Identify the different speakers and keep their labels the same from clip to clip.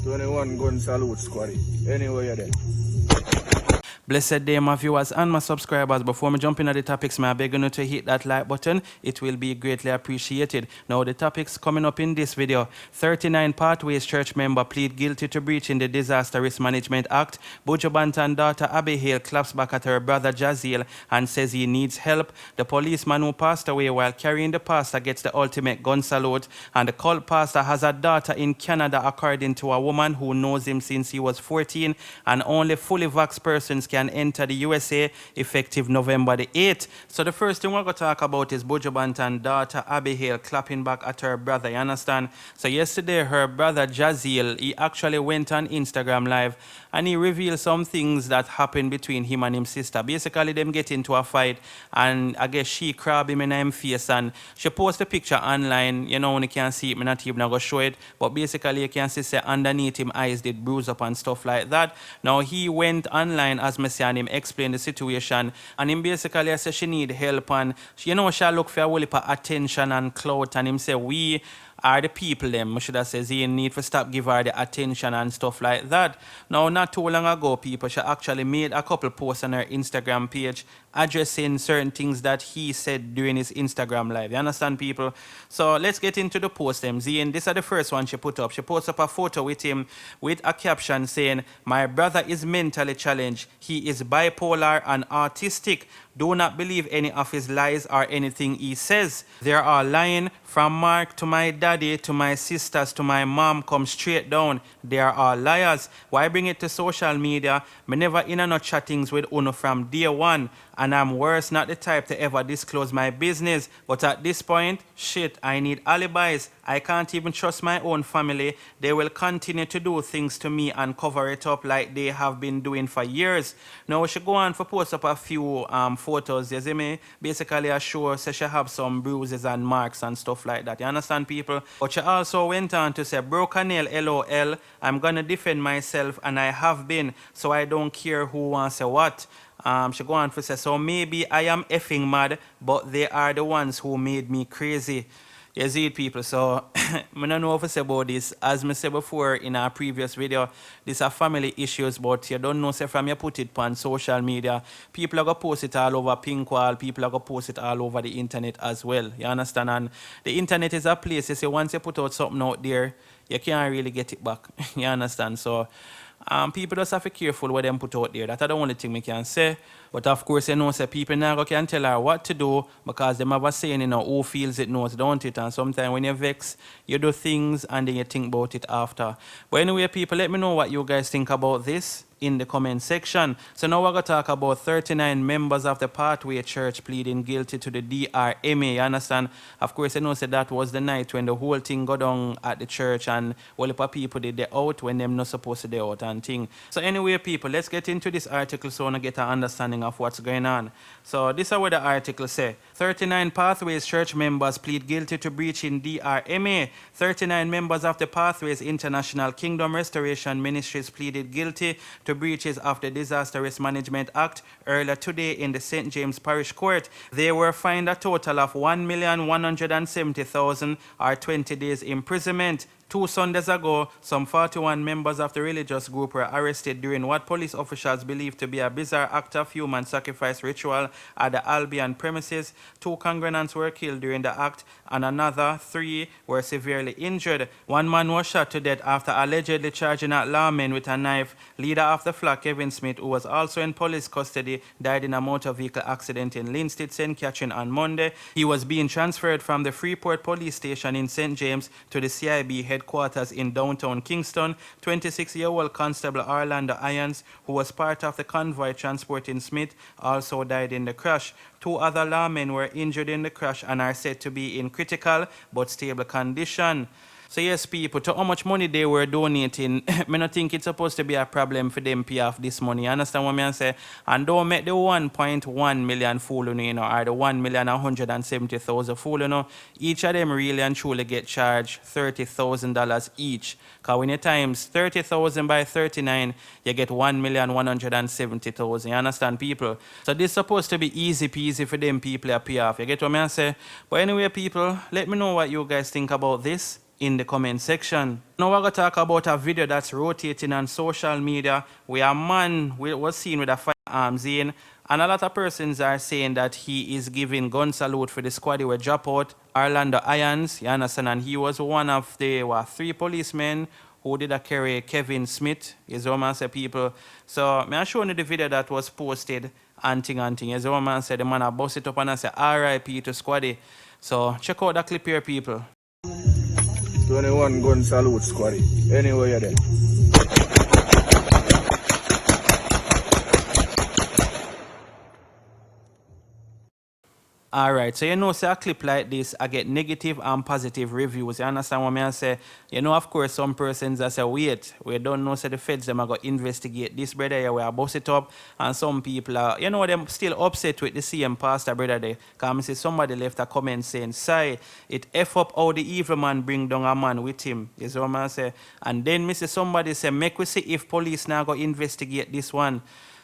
Speaker 1: 21 gun salute, Squaddy. Anyway, you're there.
Speaker 2: Blessed day, my viewers and my subscribers. Before me jump into the topics, I beg you to hit that like button. It will be greatly appreciated. Now, the topics coming up in this video. 39 Pathways church member plead guilty to breaching the Disaster Risk Management Act. Buju Banton daughter Abigail claps back at her brother Jaziel and says he needs help. The policeman who passed away while carrying the pastor gets the ultimate gun salute. And the cult pastor has a daughter in Canada, according to a woman who knows him since he was 14. And only fully vaxxed persons can enter the USA effective November the 8th. So the first thing we're going to talk about is Buju Banton daughter Abigail clapping back at her brother, you understand? So yesterday her brother Jaziel, he actually went on Instagram live and he revealed some things that happened between him and his sister. Basically them get into a fight and I guess she crab him in his face and she posted a picture online, you know, when you can see it, I'm not even going to show it, but basically you can see say underneath him eyes did bruise up and stuff like that. Now he went online as me say and him explain the situation and him basically say she need help and you know she look for a whole heap of attention and clout and him say we are the people them, I should have said he need to stop give her the attention and stuff like that. Now not too long ago people, she actually made a couple posts on her Instagram page addressing certain things that he said during his Instagram live. You understand people? So let's get into the post them. Zine, this is the first one she put up. She posted up a photo with him with a caption saying, "My brother is mentally challenged. He is bipolar and autistic. Do not believe any of his lies or anything he says. They are lying. From Mark to my daddy to my sisters to my mom come straight down. They are all liars. Why bring it to social media? Me never in no chattings with Uno from day one. And I'm worse, not the type to ever disclose my business. But at this point, shit, I need alibis. I can't even trust my own family. They will continue to do things to me and cover it up like they have been doing for years." Now she go on for post up a few photos, you see me? Basically I show say she have some bruises and marks and stuff like that. You understand people? But she also went on to say, "Broken nail, LOL. I'm gonna defend myself and I have been, so I don't care who wants to say what." She go on to say, "So maybe I am effing mad, but they are the ones who made me crazy." You see it, people. So I don't know what to say about this. As I said before in our previous video, these are family issues, but you don't know, say from you put it on social media, people are going to post it all over pink wall, people are going to post it all over the internet as well. You understand? And the internet is a place, you see, once you put out something out there, you can't really get it back. You understand? So people just have to be careful what them put out there. That's the only thing we can say. But of course, you know, say people now can tell her what to do because them have a saying, you know, who feels it knows, don't it? And sometimes when you vex, you do things and then you think about it after. But anyway, people, let me know what you guys think about this in the comment section. So now we're going to talk about 39 members of the Pathway Church pleading guilty to the DRMA. You understand? Of course, you know, so that was the night when the whole thing got down at the church and all the people did the out when them not supposed to do out and thing. So anyway, people, let's get into this article so I get an understanding of what's going on. So this is what the article says. 39 Pathways Church members plead guilty to breaching DRMA. 39 members of the Pathways International Kingdom Restoration Ministries pleaded guilty to breaches of the Disaster Risk Management Act earlier today in the St. James Parish Court. They were fined a total of $1,170,000 or 20 days imprisonment. 2 Sundays ago, some 41 members of the religious group were arrested during what police officials believe to be a bizarre act of human sacrifice ritual at the Albion premises. 2 congregants were killed during the act and another 3 were severely injured. 1 man was shot to death after allegedly charging at lawmen with a knife. Leader of the flock, Kevin Smith, who was also in police custody, died in a motor vehicle accident in Linstead, St. Catherine on Monday. He was being transferred from the Freeport police station in St. James to the CIB headquarters in downtown Kingston. 26-year-old Constable Orlando Irons, who was part of the convoy transporting Smith, also died in the crash. 2 other lawmen were injured in the crash and are said to be in critical but stable condition. So yes, people, to how much money they were donating, I don't think it's supposed to be a problem for them pay off this money. You understand what I say? And don't make the 1.1 million fool, you know, or the 1,170,000 fool, you know. Each of them really and truly get charged $30,000 each. Because when you times 30,000 by 39, you get 1,170,000. You understand, people? So this is supposed to be easy peasy for them people to pay off. You get what I say? But anyway, people, let me know what you guys think about this in the comment section. Now we're going to talk about a video that's rotating on social media where a man was seen with a firearms in, and a lot of persons are saying that he is giving gun salute for the squad who drop out Orlando Irons, you understand, and he was one of the 3 policemen who did a carry Kevin Smith, is what man say people. So me I show you the video that was posted and thing. As what man said, the man I bust it up and I say RIP to Squaddy. So check out that clip here, people.
Speaker 1: 21 gun salute, Squaddy. Anyway, you're there.
Speaker 2: Alright, so you know, say a clip like this, I get negative and positive reviews. You understand what I say? You know, of course, some persons that say, wait, we don't know, say the feds, them are going to investigate this brother here, we are bust it up. And some people are, you know, them still upset with the same pastor brother there. Because I see somebody left a comment saying, say, it F up how the evil man bring down a man with him. Is what I say? And then me see somebody say, make we see if police now go investigate this one.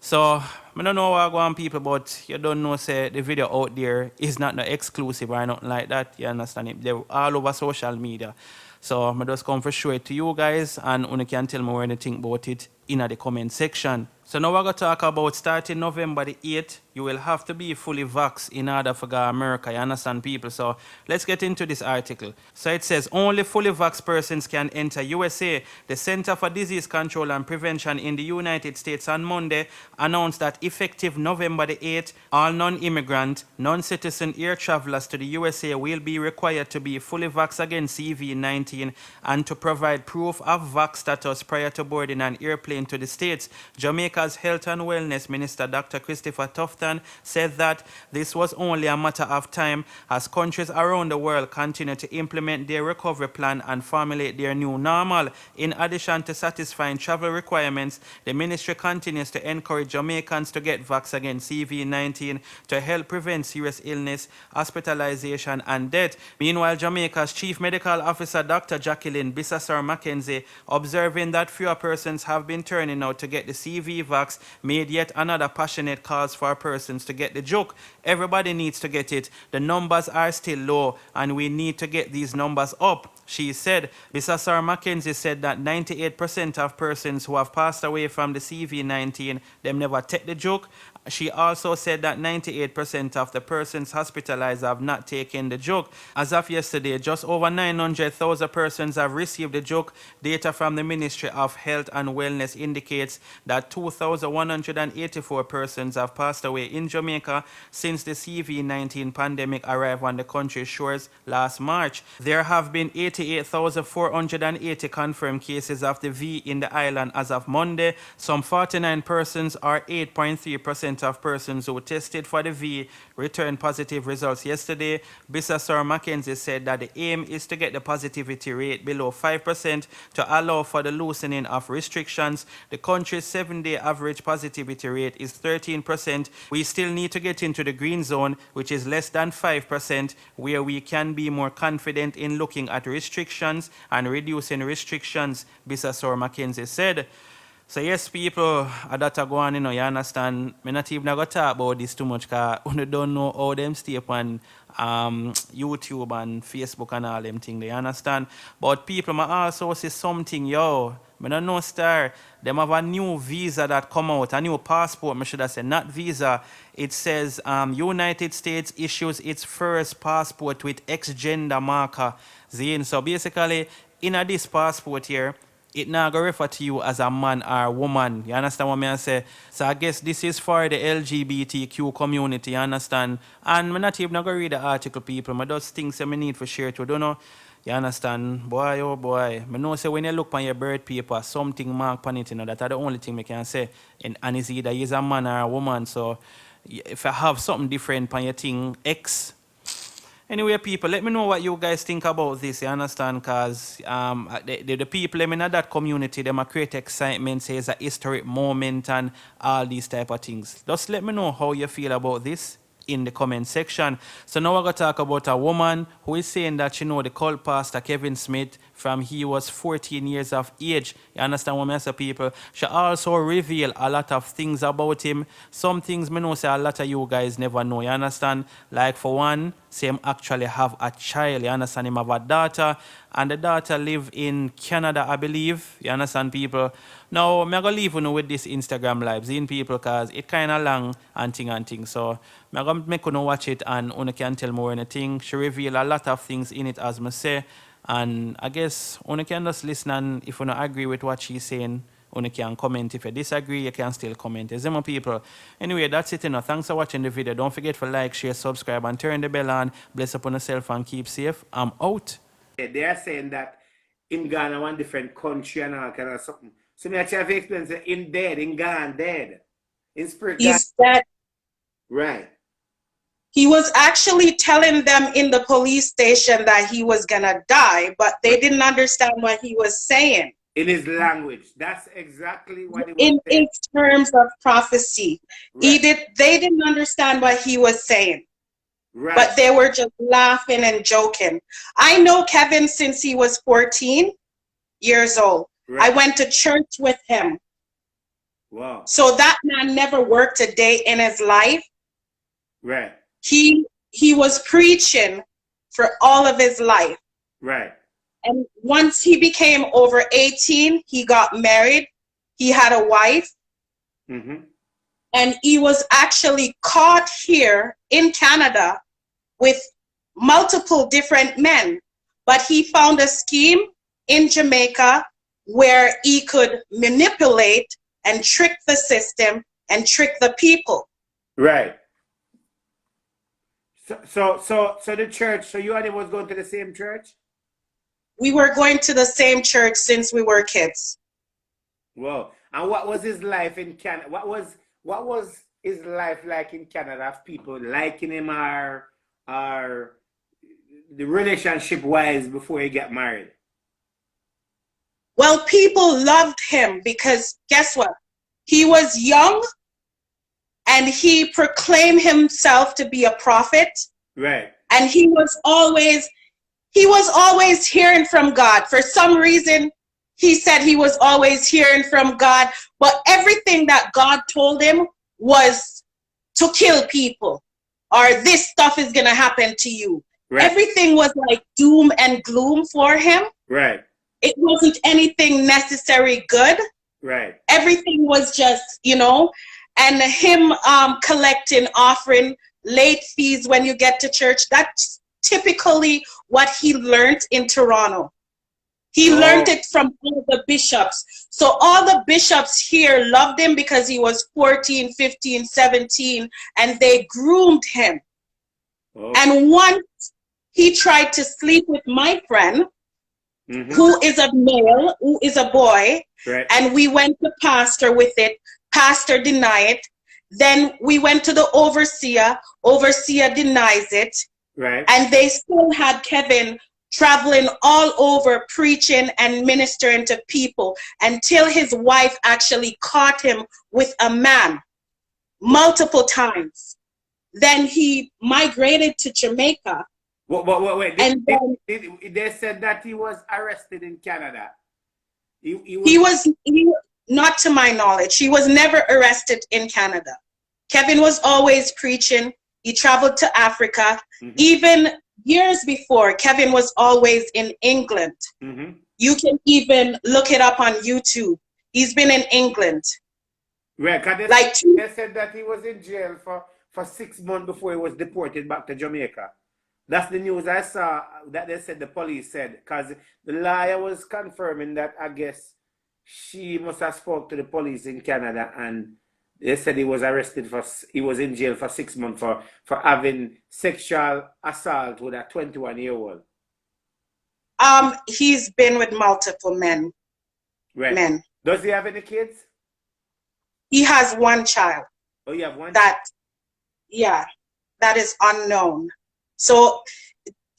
Speaker 2: So, I don't know what I go on people, but you don't know, say, the video out there is not no exclusive or nothing like that. You understand it? They're all over social media. So, I just come for show it to you guys, and you can tell me what you think about it in the comment section. So now we're going to talk about starting November the 8th, you will have to be fully vaxxed in order for go to America. You understand, people? So let's get into this article. So it says, only fully vaxxed persons can enter USA. The Center for Disease Control and Prevention in the United States on Monday announced that effective November the 8th, all non-immigrant, non-citizen air travelers to the USA will be required to be fully vaxxed against CV-19 and to provide proof of vax status prior to boarding an airplane to the States. Jamaica's Health and Wellness Minister Dr. Christopher Tufton said that this was only a matter of time as countries around the world continue to implement their recovery plan and formulate their new normal. In addition to satisfying travel requirements, the ministry continues to encourage Jamaicans to get vaccinated against CV-19 to help prevent serious illness, hospitalization, and death. Meanwhile, Jamaica's Chief Medical Officer Dr. Jacqueline Bissasar Mackenzie, observing that fewer persons have been turning out to get the CV vax, made yet another passionate cause for persons to get the joke. Everybody needs to get it. The numbers are still low, and we need to get these numbers up, she said. Bissasar Mackenzie said that 98% of persons who have passed away from the CV-19, them never take the joke. She also said that 98% of the persons hospitalized have not taken the joke. As of yesterday, just over 900,000 persons have received the joke. Data from the Ministry of Health and Wellness indicates that 2,184 persons have passed away in Jamaica since the CV-19 pandemic arrived on the country's shores last March. There have been 88,480 confirmed cases of the V in the island as of Monday. Some 49 persons, or 8.3% of persons who tested for the V, returned positive results yesterday. Bissasar Mackenzie said that the aim is to get the positivity rate below 5% to allow for the loosening of restrictions. The country's 7-day average positivity rate is 13%. We still need to get into the green zone, which is less than 5%, where we can be more confident in looking at restrictions and reducing restrictions, Bissasar Mackenzie said. So yes, people, that are going, you understand, I'm not even going to talk about this too much because you don't know how them stay up on YouTube and Facebook and all them things, you understand? But people, I also see something, I don't know, star, them have a new visa that come out, a new passport, I should have said, not visa. It says United States issues its first passport with X-gender marker. So basically, in this passport here, it now go refer to you as a man or a woman. You understand what I say? So I guess this is for the LGBTQ community, you understand? And I'm not even going to read the article, people. I just think I need for share to, don't know. You understand? Boy, oh boy. I know say when you look on your birth paper, something marked on it, that's the only thing I can say. And it's either he's a man or a woman. So if I have something different on your thing, X. Anyway, people, let me know what you guys think about this, you understand? Because the people in that community, they might create excitement, say it's a historic moment and all these type of things. Just let me know how you feel about this in the comment section. So now we're going to talk about a woman who is saying that she know the cult pastor Kevin Smith from he was 14 years of age. You understand what I say, people? She also revealed a lot of things about him. Some things I know say a lot of you guys never know, you understand? Like for one, say him actually have a child. You understand? Him have a daughter, and the daughter live in Canada, I believe. You understand, people? Now, I'm going to leave you with this Instagram live, seeing people, because it kind of long and thing. So, I'm going to make you watch it, and you can tell more anything. She reveal a lot of things in it, as I say. And I guess you can just listen, and if you don't agree with what she's saying, you can comment. If you disagree, you can still comment. Is my people? Anyway, that's it. Thanks for watching the video. Don't forget to like, share, subscribe, and turn the bell on. Bless upon yourself and keep safe. I'm out.
Speaker 3: They are saying that in Ghana, one different country and all kind of something. So me actually have to explain, say, in dead, in Ghana, dead. In spirit,
Speaker 4: He's dead.
Speaker 3: Right.
Speaker 4: He was actually telling them in the police station that he was gonna die, but they didn't understand what he was saying.
Speaker 3: In his language. That's exactly what he was
Speaker 4: in
Speaker 3: saying.
Speaker 4: terms of prophecy.
Speaker 3: Right.
Speaker 4: They didn't understand what he was saying.
Speaker 3: Right.
Speaker 4: But they were just laughing and joking. I know Kevin since he was 14 years old.
Speaker 3: Right.
Speaker 4: I went to church with him.
Speaker 3: Wow.
Speaker 4: So that man never worked a day in his life.
Speaker 3: Right.
Speaker 4: He was preaching for all of his life.
Speaker 3: Right.
Speaker 4: And once he became over 18, he got married. He had a wife.
Speaker 3: Mm-hmm.
Speaker 4: And he was actually caught here in Canada with multiple different men. But he found a scheme in Jamaica where he could manipulate and trick the system and trick the people.
Speaker 3: Right. So the church, so you and him was going to the same church?
Speaker 4: We were going to the same church since we were kids.
Speaker 3: Wow. And what was his life in Canada? What was his life like in Canada? Of people liking him or the relationship wise before he got married?
Speaker 4: Well, people loved him because guess what? He was young and he proclaimed himself to be a prophet.
Speaker 3: Right.
Speaker 4: And he was always hearing from God. For some reason, he said he was always hearing from God, but everything that God told him was to kill people or this stuff is going to happen to you.
Speaker 3: Right.
Speaker 4: Everything was like doom and gloom for him.
Speaker 3: Right.
Speaker 4: It wasn't anything necessary good.
Speaker 3: Right.
Speaker 4: Everything was just, and him collecting, offering late fees when you get to church. That's typically what he learned in Toronto. He learned it from all the bishops. So all the bishops here loved him because he was 14, 15, 17, and they groomed him. And once he tried to sleep with my friend, who is a male, who is a boy,
Speaker 3: right.
Speaker 4: And we went to pastor with it. Pastor denied it. Then we went to the overseer. Overseer denies it.
Speaker 3: Right.
Speaker 4: And they still had Kevin traveling all over preaching and ministering to people until his wife actually caught him with a man multiple times. Then he migrated to Jamaica.
Speaker 3: Wait.
Speaker 4: And
Speaker 3: They said that he was arrested in Canada.
Speaker 4: He was not to my knowledge. He was never arrested in Canada. Kevin was always preaching. He traveled to Africa. Even years before, Kevin was always in England. You can even look it up on YouTube. He's been in England.
Speaker 3: Right, they said that he was in jail for 6 months before he was deported back to Jamaica. That's the news I saw that they said the police said, because the lawyer was confirming that I guess she must have spoke to the police in Canada and they said he was in jail for 6 months for having sexual assault with a 21-year-old.
Speaker 4: He's been with multiple men.
Speaker 3: Right.
Speaker 4: Men.
Speaker 3: Does he have any kids?
Speaker 4: He has one child.
Speaker 3: Oh, you have one?
Speaker 4: That is unknown. So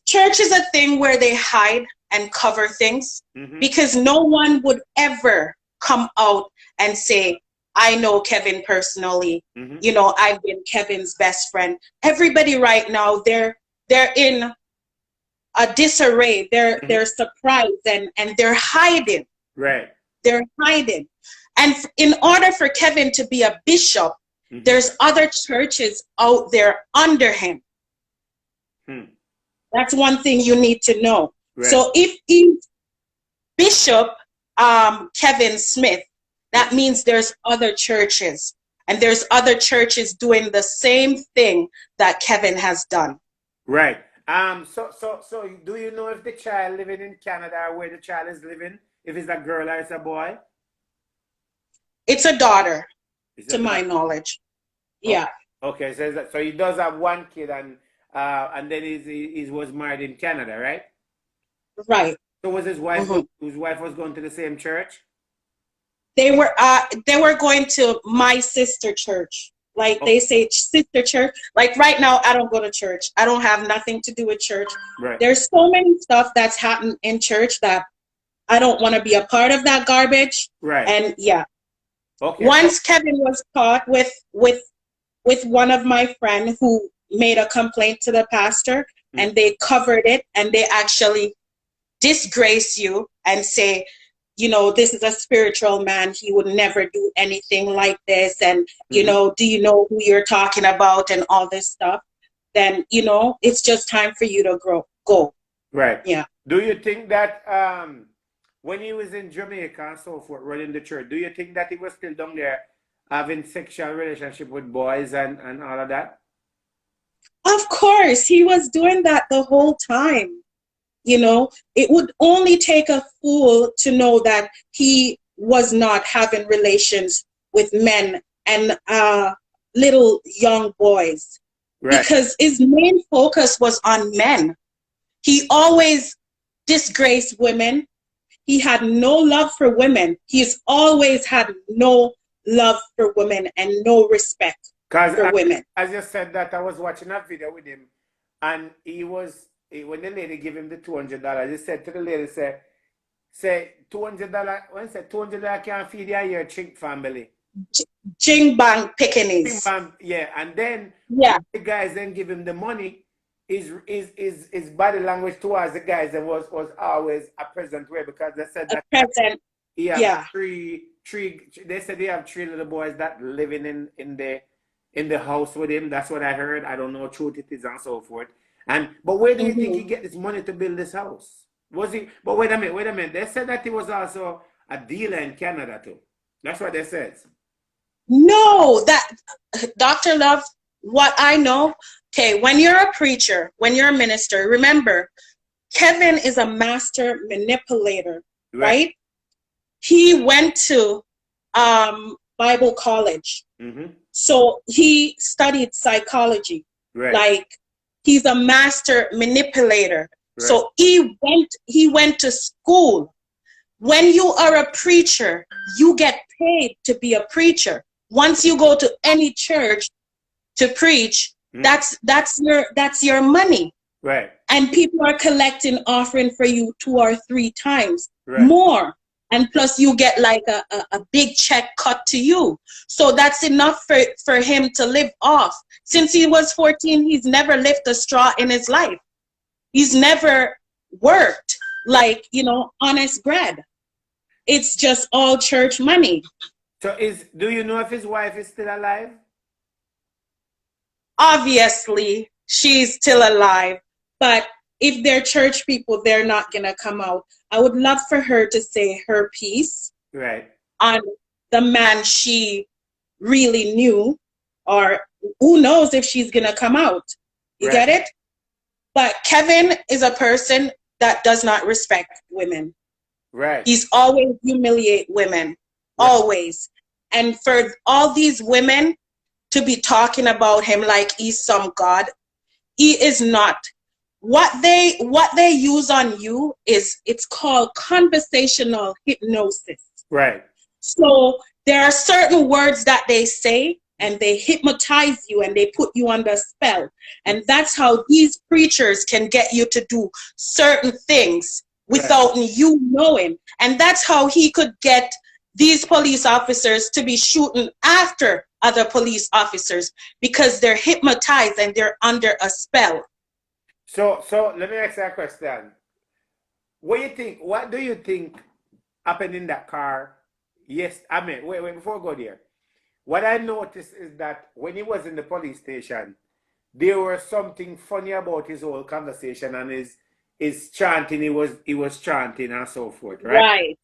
Speaker 4: church is a thing where they hide and cover things because no one would ever come out and say, I know Kevin personally. I've been Kevin's best friend. Everybody right now, they're in a disarray. They're surprised and they're hiding.
Speaker 3: Right.
Speaker 4: They're hiding. And in order for Kevin to be a bishop, there's other churches out there under him. That's one thing you need to know.
Speaker 3: Right.
Speaker 4: So if Bishop Kevin Smith, that means there's other churches, and there's other churches doing the same thing that Kevin has done.
Speaker 3: Right. So do you know if the child living in Canada or where the child is living, if it's a girl or it's a boy?
Speaker 4: It's a daughter,
Speaker 3: It's
Speaker 4: to
Speaker 3: a
Speaker 4: my
Speaker 3: daughter.
Speaker 4: knowledge. Yeah.
Speaker 3: Okay, so he does have one kid, and then he was married in Canada, right?
Speaker 4: Right.
Speaker 3: So was his wife whose wife was going to the same church?
Speaker 4: They were going to my sister church. Like they say sister church. Like right now I don't go to church. I don't have nothing to do with church.
Speaker 3: Right.
Speaker 4: There's so many stuff that's happened in church that I don't want to be a part of that garbage.
Speaker 3: Right.
Speaker 4: And yeah.
Speaker 3: Okay.
Speaker 4: Once Kevin was caught with one of my friends who made a complaint to the pastor, and they covered it, and they actually disgrace you and say, you know, this is a spiritual man. He would never do anything like this. And, you know, do you know who you're talking about and all this stuff? Then, you know, it's just time for you to go.
Speaker 3: Right.
Speaker 4: Yeah.
Speaker 3: Do you think that when he was in Jamaica and so forth, running the church, do you think that he was still down there having sexual relationship with boys and all of that?
Speaker 4: Of course, he was doing that the whole time. You know, it would only take a fool to know that he was not having relations with men and little young boys. Right. Because his main focus was on men. He always disgraced women. He had no love for women. He's always had no love for women and no respect for women.
Speaker 3: As you said that, I was watching a video with him, and when the lady gave him the $200, he said to the lady, say $200, when he said $200 can't feed your chink family.
Speaker 4: Jing bang pickaninnies.
Speaker 3: Yeah, and then the guys then give him the money. His body language towards the guys that was always a present way, because they said that he had three they said they have 3 little boys that living in the house with him. That's what I heard. I don't know how true it is and so forth. But where do you think he get this money to build this house? Was he? But wait a minute. They said that he was also a dealer in Canada too. That's what they said.
Speaker 4: No, that Dr. Love, what I know, okay, when you're a preacher, when you're a minister, remember, Kevin is a master manipulator, right? He went to Bible college. So he studied psychology. Like, he's a master manipulator. So he went to school. When you are a preacher, you get paid to be a preacher. Once you go to any church to preach, that's your money. Right. And people are collecting offering for you 2 or 3 times more. And plus you get like a big check cut to you. So that's enough for him to live off. Since he was 14, he's never lifted a straw in his life. He's never worked like, you know, honest bread. It's just all church money.
Speaker 3: So do you know if his wife is still alive?
Speaker 4: Obviously, she's still alive. But if they're church people, they're not going to come out. I would love for her to say her piece on the man she really knew, or who knows if she's going to come out. You get it? But Kevin is a person that does not respect women. Right. He's always humiliate women. Always. And for all these women to be talking about him like he's some god, he is not. What they use on you it's called conversational hypnosis. Right. So there are certain words that they say, and they hypnotize you and they put you under spell. And that's how these preachers can get you to do certain things without you knowing. And that's how he could get these police officers to be shooting after other police officers, because they're hypnotized and they're under a spell.
Speaker 3: So let me ask you a question. What do you think happened in that car? Yes, I mean, wait, before I go there. What I noticed is that when he was in the police station, there was something funny about his whole conversation and his chanting. He was chanting and so forth, right?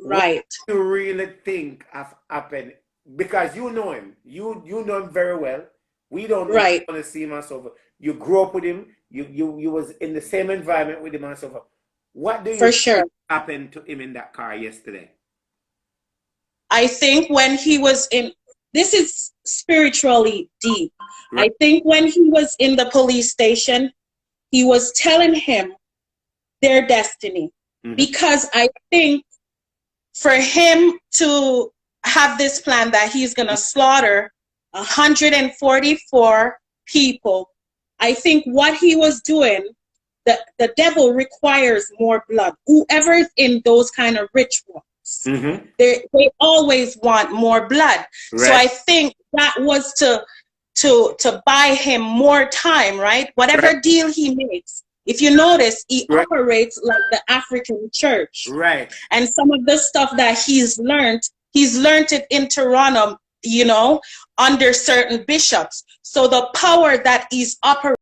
Speaker 4: Right.
Speaker 3: What do you really think have happened? Because you know him, you know him very well. We don't know
Speaker 4: Right.
Speaker 3: want to see him and so forth. You grew up with him. You was in the same environment with him and so forth. What do you
Speaker 4: For sure.
Speaker 3: think happened to him in that car yesterday?
Speaker 4: I think when he was in, this is spiritually deep.
Speaker 3: Right.
Speaker 4: I think when he was in the police station, he was telling him their destiny. Because I think for him to have this plan that he's going to slaughter 144 people, I think what he was doing, the devil requires more blood. Whoever's in those kind of rituals, they always want more blood.
Speaker 3: Right.
Speaker 4: So I think that was to buy him more time, right? Whatever deal he makes. If you notice, he operates like the African church.
Speaker 3: Right.
Speaker 4: And some of the stuff that he's learned it in Toronto, you know, under certain bishops. So the power that he's operating